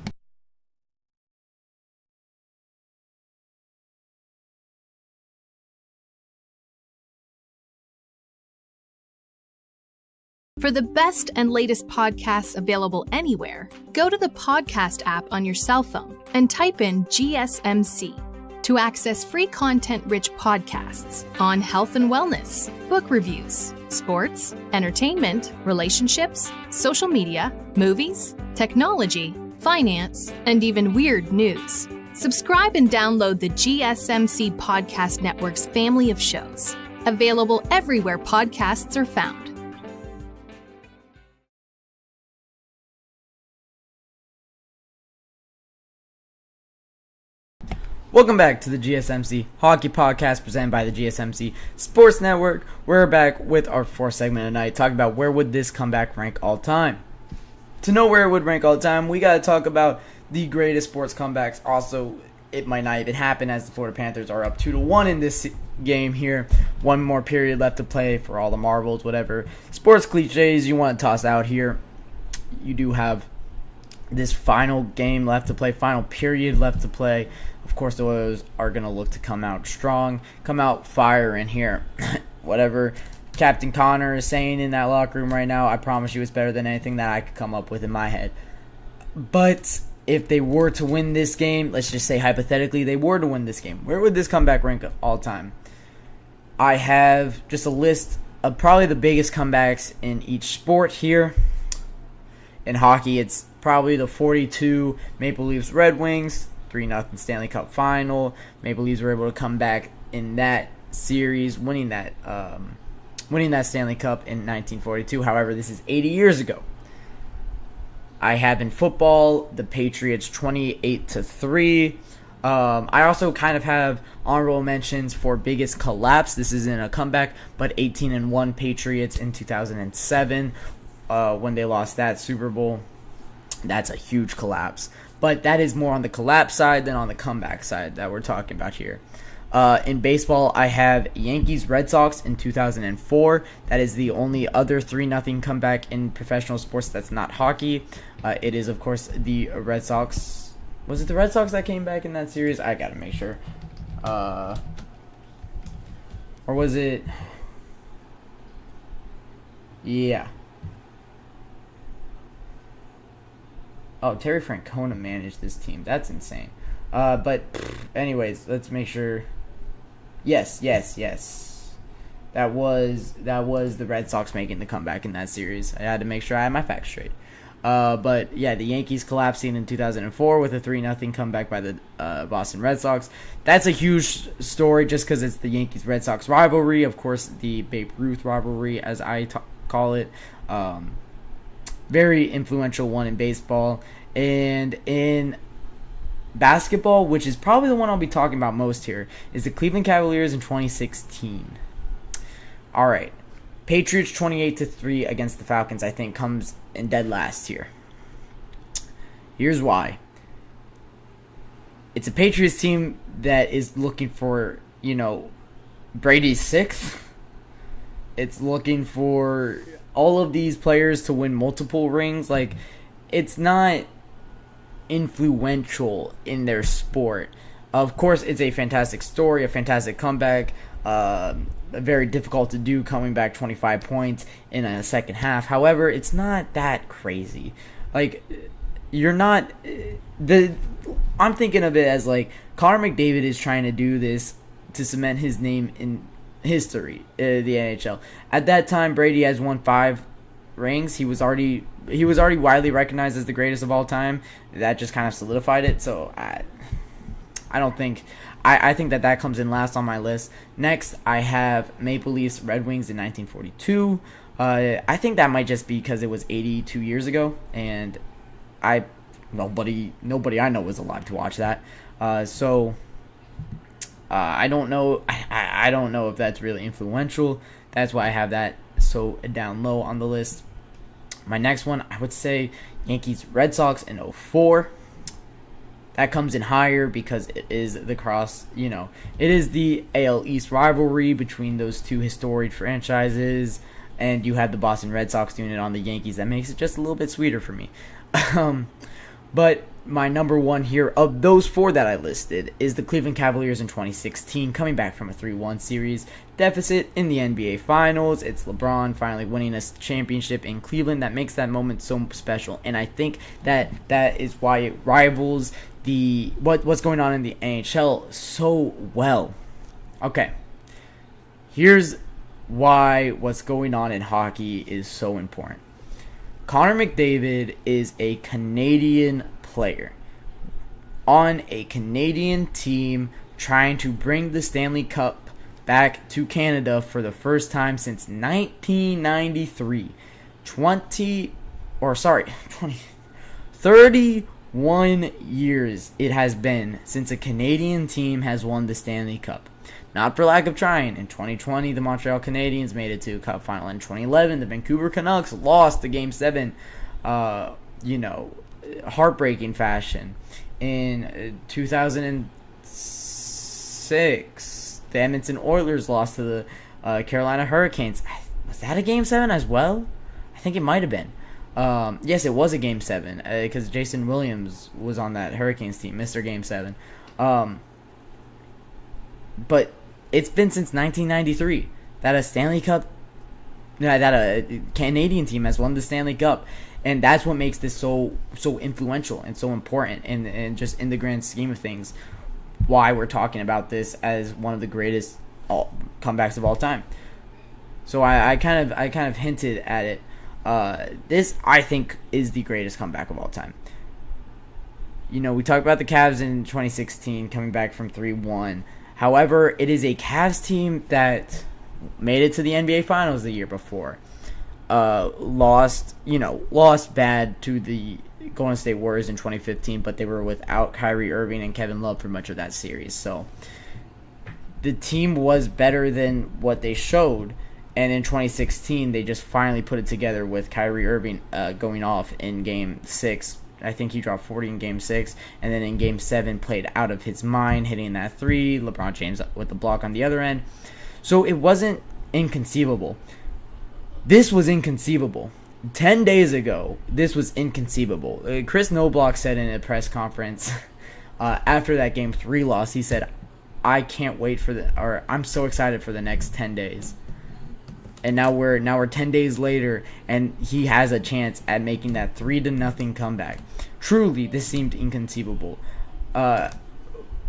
For the best and latest podcasts available anywhere, go to the podcast app on your cell phone and type in GSMC to access free content-rich podcasts on health and wellness, book reviews, sports, entertainment, relationships, social media, movies, technology, finance, and even weird news. Subscribe and download the GSMC Podcast Network's family of shows, available everywhere podcasts are found. Welcome back to the GSMC Hockey Podcast presented by the GSMC Sports Network. We're back with our fourth segment tonight, talking about where would this comeback rank all time. To know where it would rank all time, we got to talk about the greatest sports comebacks. Also, it might not even happen as the Florida Panthers are up 2-1 in this game here. One more period left to play for all the marbles, whatever sports cliches you want to toss out here. You do have this final game left to play, final period left to play. Of course, the Oilers are going to look to come out strong, come out firing here. Whatever Captain Connor is saying in that locker room right now, I promise you it's better than anything that I could come up with in my head. But if they were to win this game, let's just say hypothetically they were to win this game, where would this comeback rank all time? I have just a list of probably the biggest comebacks in each sport here. In hockey, it's probably the 42 Maple Leafs Red Wings, 3-0 Stanley Cup Final. Maple Leafs were able to come back in that series, winning that Stanley Cup in 1942. However, this is 80 years ago. I have in football the Patriots 28-3 I also kind of have honorable mentions for biggest collapse. This isn't a comeback, but 18-1 Patriots in 2007 when they lost that Super Bowl. That's a huge collapse. But that is more on the collapse side than on the comeback side that we're talking about here. In baseball, I have Yankees-Red Sox in 2004. That is the only other 3-0 comeback in professional sports that's not hockey. It is, of course, the Red Sox. Was it the Red Sox that came back in that series? I gotta make sure. Or was it... Yeah. Oh, Terry Francona managed this team. That's insane. But anyways, let's make sure. Yes. That was the Red Sox making the comeback in that series. I had to make sure I had my facts straight. But yeah, the Yankees collapsing in 2004 with a 3-0 comeback by the Boston Red Sox. That's a huge story just because it's the Yankees-Red Sox rivalry. Of course, the Babe Ruth rivalry, as I call it. Very influential one in baseball. And in basketball, which is probably the one I'll be talking about most here, is the Cleveland Cavaliers in 2016. All right. Patriots 28-3 against the Falcons, I think, comes in dead last here. Here's why. It's a Patriots team that is looking for, Brady's sixth. It's looking for all of these players to win multiple rings. Like, it's not influential in their sport. Of course, it's a fantastic story, a fantastic comeback. Very difficult to do, coming back 25 points in a second half. However, it's not that crazy. Like, you're not... I'm thinking of it as, like, Connor McDavid is trying to do this to cement his name in history, the NHL. At that time, Brady has won 5 rings. He was already widely recognized as the greatest of all time. That just kind of solidified it. So I don't think... I think that comes in last on my list. Next, I have Maple Leafs Red Wings in 1942. I think that might just be because it was 82 years ago, and nobody I know was alive to watch that. So I don't know. I don't know if that's really influential. That's why I have that so down low on the list. My next one, I would say Yankees Red Sox in 04. That comes in higher because it is it is the AL East rivalry between those two historic franchises, and you have the Boston Red Sox doing it on the Yankees. That makes it just a little bit sweeter for me. But my number one here of those 4 that I listed is the Cleveland Cavaliers in 2016, coming back from a 3-1 series deficit in the NBA Finals. It's LeBron finally winning a championship in Cleveland. That makes that moment so special, and I think that is why it rivals what's going on in the NHL so well. Okay, here's why what's going on in hockey is so important. Connor McDavid is a Canadian player on a Canadian team trying to bring the Stanley Cup back to Canada for the first time since 1993. 31 years it has been since a Canadian team has won the Stanley Cup. Not for lack of trying. In 2020, the Montreal Canadiens made it to a Cup final. In 2011, the Vancouver Canucks lost the Game 7, heartbreaking fashion. In 2006, the Edmonton Oilers lost to the Carolina Hurricanes. Was that a Game 7 as well? I think it might have been. Yes, it was a Game 7 because Jason Williams was on that Hurricanes team, Mr. Game 7. But it's been since 1993 that a Canadian team has won the Stanley Cup, and that's what makes this so influential and so important, and just in the grand scheme of things, why we're talking about this as one of the greatest comebacks of all time. So I kind of hinted at it. This, I think, is the greatest comeback of all time. We talked about the Cavs in 2016 coming back from 3-1. However, it is a Cavs team that made it to the NBA Finals the year before. Lost bad to the Golden State Warriors in 2015, but they were without Kyrie Irving and Kevin Love for much of that series. So the team was better than what they showed, and in 2016 they just finally put it together with Kyrie Irving going off in Game 6. I think he dropped 40 in Game 6, and then in Game 7 played out of his mind, hitting that 3, LeBron James with the block on the other end. So it wasn't inconceivable. This was inconceivable. 10 days ago, this was inconceivable. Chris Knobloch said in a press conference after that Game 3 loss, he said, I'm so excited for the next 10 days. And now we're 10 days later, and he has a chance at making that 3-0 comeback. Truly, this seemed inconceivable. I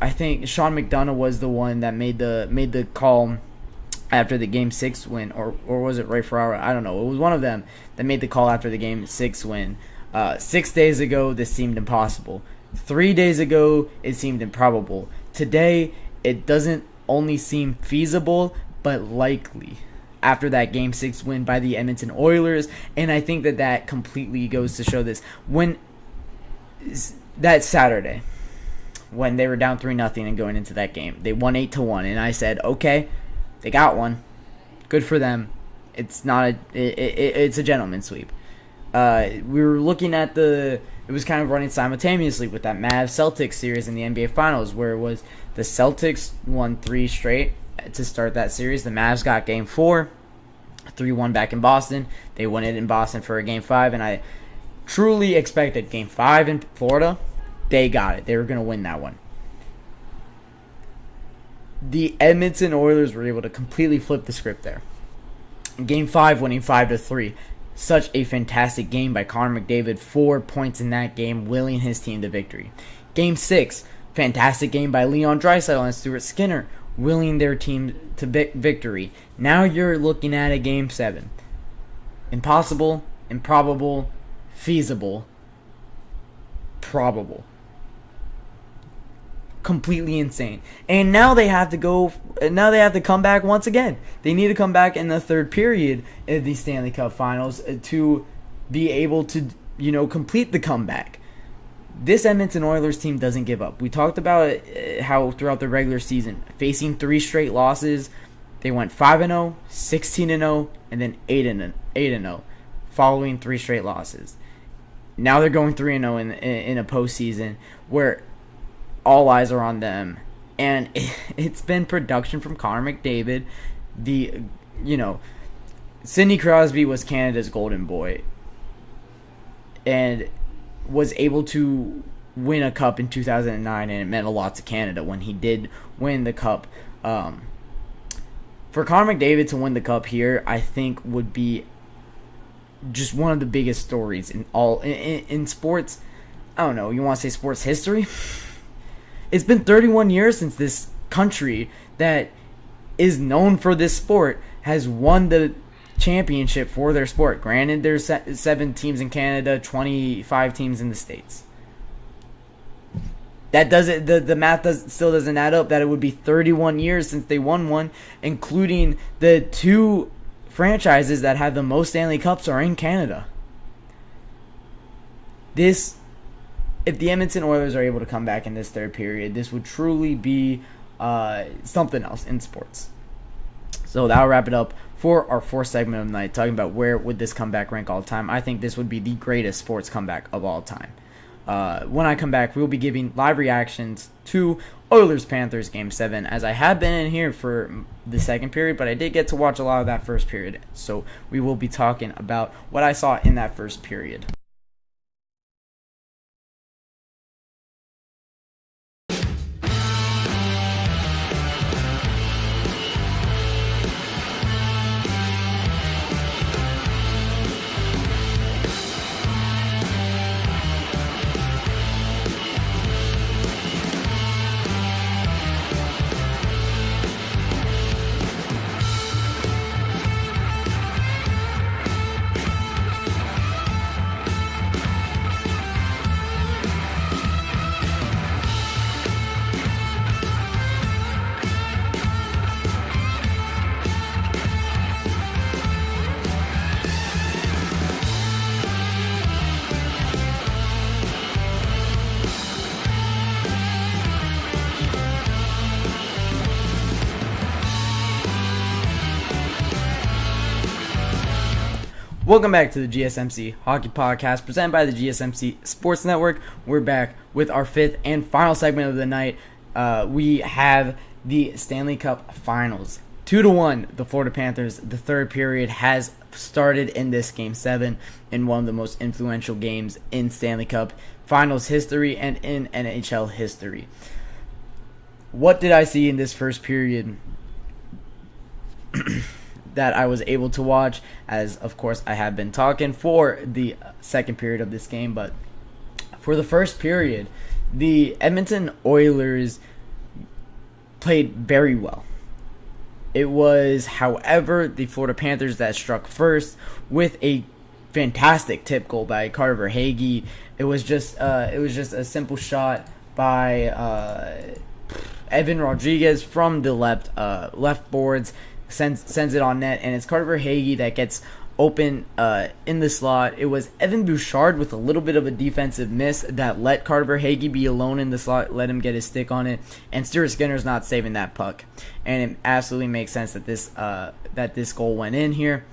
think Sean McDonough was the one that made the call after the Game 6 win, or was it Ray Ferraro? I don't know. It was one of them that made the call after the Game 6 win. 6 days ago, this seemed impossible. 3 days ago, it seemed improbable. Today, it doesn't only seem feasible, but likely. After that Game 6 win by the Edmonton Oilers, and I think that completely goes to show this. When that Saturday, when they were down 3-0 and going into that game, they won 8-1, and I said, okay, they got one. Good for them. It's not it's a gentleman's sweep. We were looking at it was kind of running simultaneously with that Mavs-Celtics series in the NBA Finals, where it was the Celtics won 3 straight to start that series. The Mavs got Game 4, 3-1 back in Boston. They won it in Boston for a Game 5, and I truly expected Game 5 in Florida. They got it. They were going to win that one. The Edmonton Oilers were able to completely flip the script there. Game 5 winning 5-3. Such a fantastic game by Connor McDavid. 4 points in that game, willing his team to victory. Game 6, fantastic game by Leon Draisaitl and Stuart Skinner, willing their team to victory. Now you're looking at a Game 7. Impossible, improbable, feasible, probable. Completely insane. And now they have to come back once again. They need to come back in the third period of the Stanley Cup Finals to be able to, complete the comeback. This Edmonton Oilers team doesn't give up. We talked about how throughout the regular season, facing 3 straight losses, they went 5-0, 16-0, and then 8-0, following 3 straight losses. Now they're going 3-0 in a postseason where all eyes are on them, and it's been production from Connor McDavid. Sidney Crosby was Canada's golden boy, and was able to win a cup in 2009, and it meant a lot to Canada when he did win the cup. For Connor McDavid to win the cup here, I think would be just one of the biggest stories in sports. I don't know, you want to say sports history? It's been 31 years since this country that is known for this sport has won the championship for their sport. Granted, there's 7 teams in Canada, 25 teams in the States. That doesn't, the math still doesn't add up, that it would be 31 years since they won one, including the 2 franchises that have the most Stanley Cups are in Canada. If the Edmonton Oilers are able to come back in this third period, this would truly be something else in sports. So that'll wrap it up for our 4th segment of the night, talking about where would this comeback rank all time. I think this would be the greatest sports comeback of all time. When I come back, we'll be giving live reactions to Oilers-Panthers Game 7, as I have been in here for the second period, but I did get to watch a lot of that first period. So we will be talking about what I saw in that first period. Welcome back to the GSMC Hockey Podcast, presented by the GSMC Sports Network. We're back with our fifth and final segment of the night. We have the Stanley Cup Finals. 2-1, the Florida Panthers. The third period has started in this Game 7 in one of the most influential games in Stanley Cup Finals history and in NHL history. What did I see in this first period that I was able to watch, as of course I have been talking for the second period of this game? But for the first period, the Edmonton Oilers played very well. It was, however, the Florida Panthers that struck first with a fantastic tip goal by Carter Verhaeghe. It was just a simple shot by Evan Rodriguez from the left boards, sends it on net, and it's Carter Verhaeghe that gets open in the slot. It was Evan Bouchard with a little bit of a defensive miss that let Carter Verhaeghe be alone in the slot, let him get his stick on it, and Stuart Skinner's not saving that puck. And it absolutely makes sense that this goal went in here.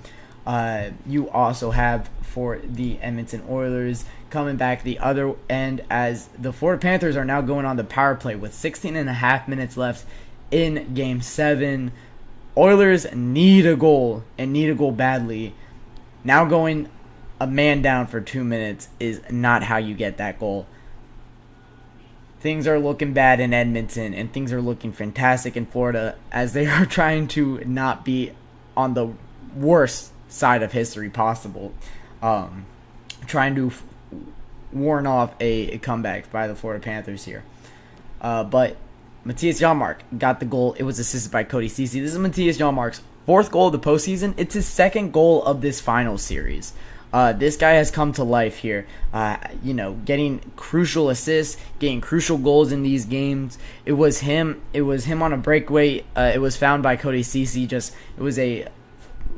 You also have, for the Edmonton Oilers, coming back the other end, as the Florida Panthers are now going on the power play with 16.5 minutes left in Game 7. Oilers need a goal, and need a goal badly. Now going a man down for 2 minutes is not how you get that goal. Things are looking bad in Edmonton, and things are looking fantastic in Florida, as they are trying to not be on the worst side of history possible. Trying to warn off a comeback by the Florida Panthers here. But Matthias Janmark got the goal. It was assisted by Cody Ceci. This is Matthias Janmark's fourth goal of the postseason. It's his second goal of this final series. This guy has come to life here. Getting crucial assists, getting crucial goals in these games. It was him on a breakaway. It was found by Cody Ceci. It was a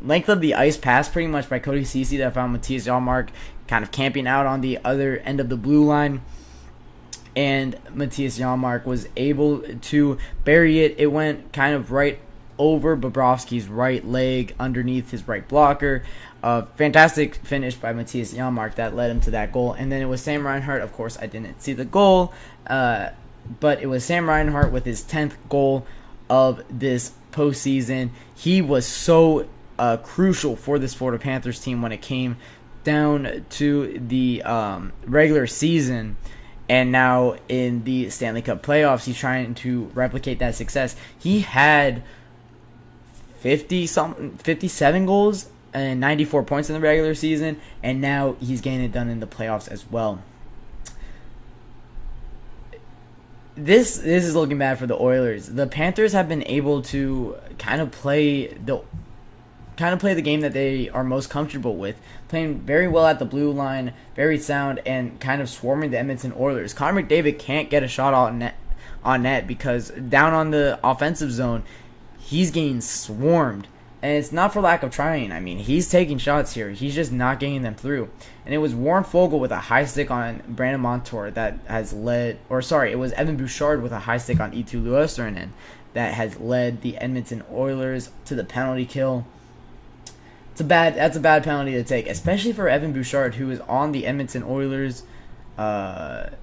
length of the ice pass pretty much by Cody Ceci that found Matthias Janmark kind of camping out on the other end of the blue line. And Matthias Janmark was able to bury it. It went kind of right over Bobrovsky's right leg, underneath his right blocker. Fantastic finish by Matthias Janmark that led him to that goal. And then it was Sam Reinhart. Of course, I didn't see the goal, but it was Sam Reinhart with his 10th goal of this postseason. He was so crucial for this Florida Panthers team when it came down to the regular season. And now in the Stanley Cup playoffs, he's trying to replicate that success. He had 57 goals and 94 points in the regular season, and now he's getting it done in the playoffs as well. This is looking bad for the Oilers. The Panthers have been able to kind of play the game that they are most comfortable with, playing very well at the blue line, very sound, and kind of swarming the Edmonton Oilers. Connor McDavid can't get a shot on net because down on the offensive zone, he's getting swarmed. And it's not for lack of trying. I mean, he's taking shots here. He's just not getting them through. And it was Warren Fogle with a high stick on Brandon Montour that has led, it was Evan Bouchard with a high stick on Eetu Luostarinen that has led the Edmonton Oilers to the penalty kill. That's a bad penalty to take, especially for Evan Bouchard, who is on the Edmonton Oilers. He's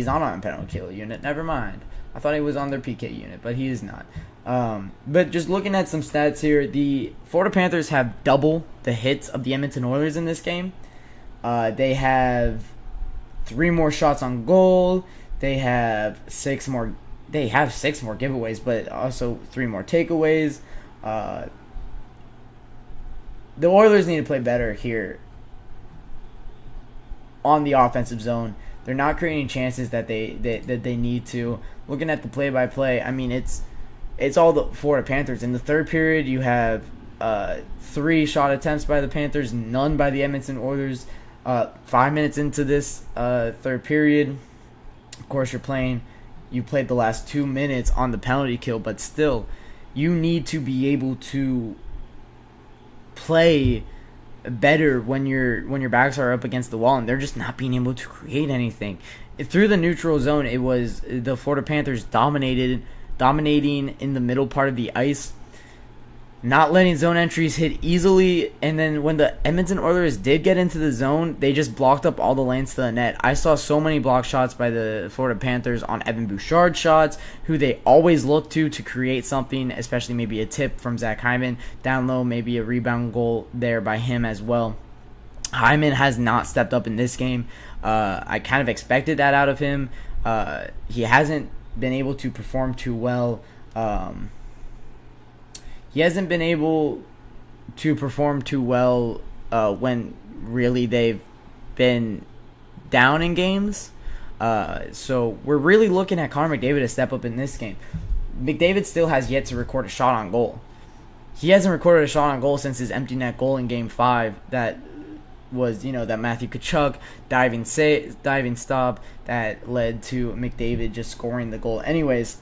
not on a penalty kill unit. Never mind. I thought he was on their PK unit, but he is not. But just looking at some stats here, the Florida Panthers have double the hits of the Edmonton Oilers in this game. They have 3 more shots on goal. They have 6 more giveaways, but also 3 more takeaways. The Oilers need to play better here on the offensive zone. They're not creating chances that they need to. Looking at the play-by-play, I mean, it's all the Florida Panthers. In the third period, you have 3 shot attempts by the Panthers, none by the Edmonton Oilers. 5 minutes into this third period, of course, you played the last 2 minutes on the penalty kill, but still, you need to be able to play better when your backs are up against the wall, and they're just not being able to create anything. Through the neutral zone, it was the Florida Panthers dominating in the middle part of the ice. not letting zone entries hit easily, and then when the Edmonton Oilers did get into the zone, they just blocked up all the lanes to the net. I saw so many block shots by the Florida Panthers on Evan Bouchard shots, who they always look to create something, especially maybe a tip from Zach Hyman. Down low, maybe a rebound goal there by him as well. Hyman has not stepped up in this game. I kind of expected that out of him. He hasn't been able to perform too well. He hasn't been able to perform too well when really they've been down in games. So we're really looking at Connor McDavid to step up in this game. McDavid still has yet to record a shot on goal. He hasn't recorded a shot on goal since his empty net goal in Game 5 that was, that Matthew Tkachuk diving stop that led to McDavid just scoring the goal. Anyways,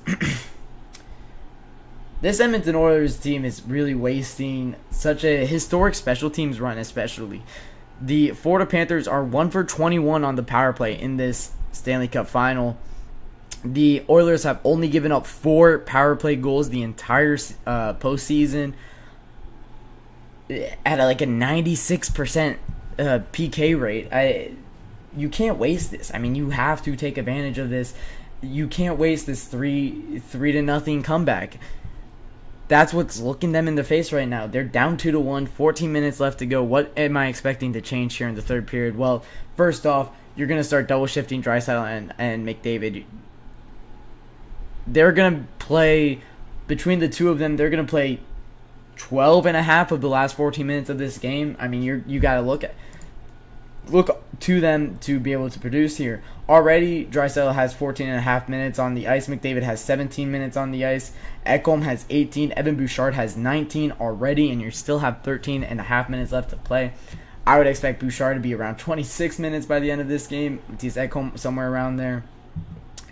this Edmonton Oilers team is really wasting such a historic special teams run, especially. The Florida Panthers are 1 for 21 on the power play in this Stanley Cup final. The Oilers have only given up 4 power play goals the entire postseason at a 96% PK rate. You can't waste this. I mean, you have to take advantage of this. You can't waste this 3-0 comeback. That's what's looking them in the face right now. They're down 2-1, 14 minutes left to go. What am I expecting to change here in the third period? Well, first off, you're going to start double shifting Draisaitl and McDavid. They're going to play, between the two of them, they're going to play 12 and a half of the last 14 minutes of this game. I mean, you got to look to them to be able to produce here. Already, Draisaitl has 14 and a half minutes on the ice. McDavid has 17 minutes on the ice. Ekholm has 18. Evan Bouchard has 19 already, and you still have 13 and a half minutes left to play. I would expect Bouchard to be around 26 minutes by the end of this game. Mattias Ekholm somewhere around there.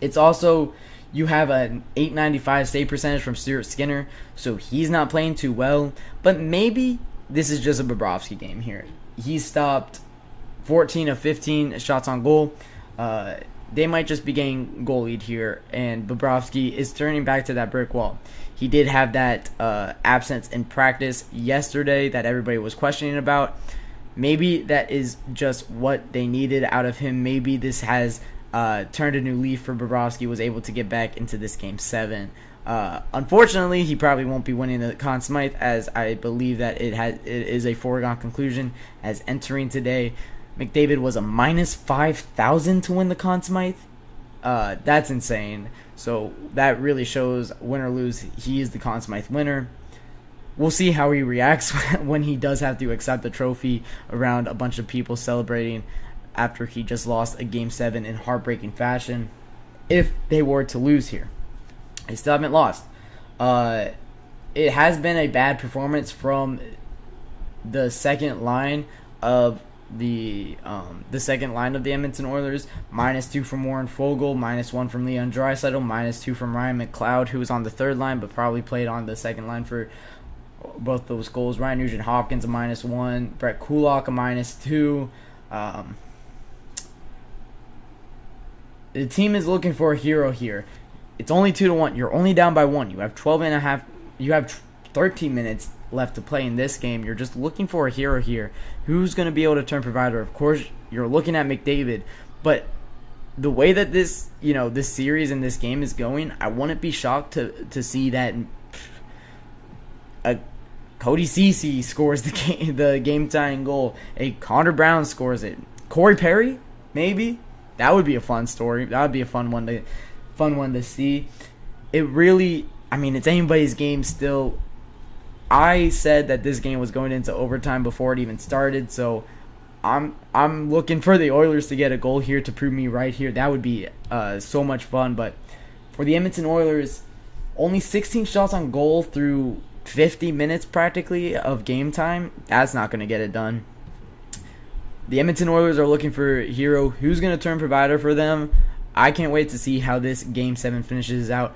It's also, you have an .895 save percentage from Stuart Skinner, so he's not playing too well. But maybe this is just a Bobrovsky game here. He stopped 14 of 15 shots on goal. They might just be getting goal lead here, and Bobrovsky is turning back to that brick wall. He did have that absence in practice yesterday that everybody was questioning about. Maybe that is just what they needed out of him. Maybe this has turned a new leaf for Bobrovsky, was able to get back into this Game 7. Unfortunately, he probably won't be winning the Conn Smythe, as I believe that it is a foregone conclusion as entering today. McDavid was a minus 5,000 to win the Conn Smythe. That's insane. So that really shows, win or lose, he is the Conn Smythe winner. We'll see how he reacts when he does have to accept the trophy around a bunch of people celebrating after he just lost a Game 7 in heartbreaking fashion. If they were to lose here, they still haven't lost. It has been a bad performance from the second line of the Edmonton Oilers. -2 from Warren Foegele, -1 from Leon Draisaitl, -2 from Ryan McLeod, who was on the third line but probably played on the second line for both those goals. Ryan Nugent-Hopkins a -1, Brett Kulak a -2. The team is looking for a hero here. It's only 2-1. You're only down by 1. You have 12 and a half. You have 13 minutes left to play in this game. You're just looking for a hero here. Who's going to be able to turn provider? Of course, you're looking at McDavid, but the way that this series and this game is going, I wouldn't be shocked to see that a Cody Ceci scores the game tying goal. A Connor Brown scores it. Corey Perry, maybe. That would be a fun story. That would be a fun one to see. It really, I mean, it's anybody's game still. I said that this game was going into overtime before it even started, so I'm looking for the Oilers to get a goal here to prove me right here. That would be so much fun. But for the Edmonton Oilers, only 16 shots on goal through 50 minutes practically of game time. That's not going to get it done. The Edmonton Oilers are looking for a hero. Who's going to turn provider for them? I can't wait to see how this Game 7 finishes out.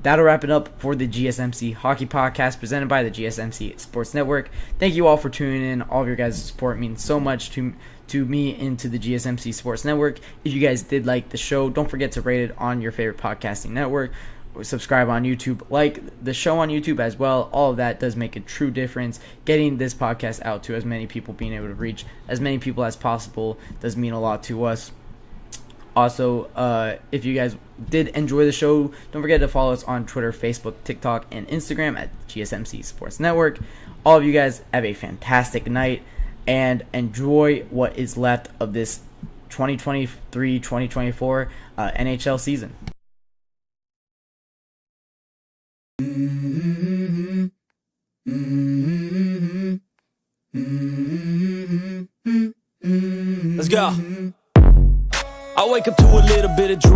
That'll wrap it up for the GSMC Hockey Podcast presented by the GSMC Sports Network. Thank you all for tuning in. All of your guys' support means so much to me and to the GSMC Sports Network. If you guys did like the show, don't forget to rate it on your favorite podcasting network. subscribe on YouTube, like the show on YouTube as well. All of that does make a true difference. Getting this podcast out to as many people, being able to reach as many people as possible does mean a lot to us. Also, if you guys did enjoy the show, don't forget to follow us on Twitter, Facebook, TikTok, and Instagram at GSMC Sports Network. All of you guys have a fantastic night and enjoy what is left of this 2023-2024 NHL season. Let's go. I wake up to a little bit of drool.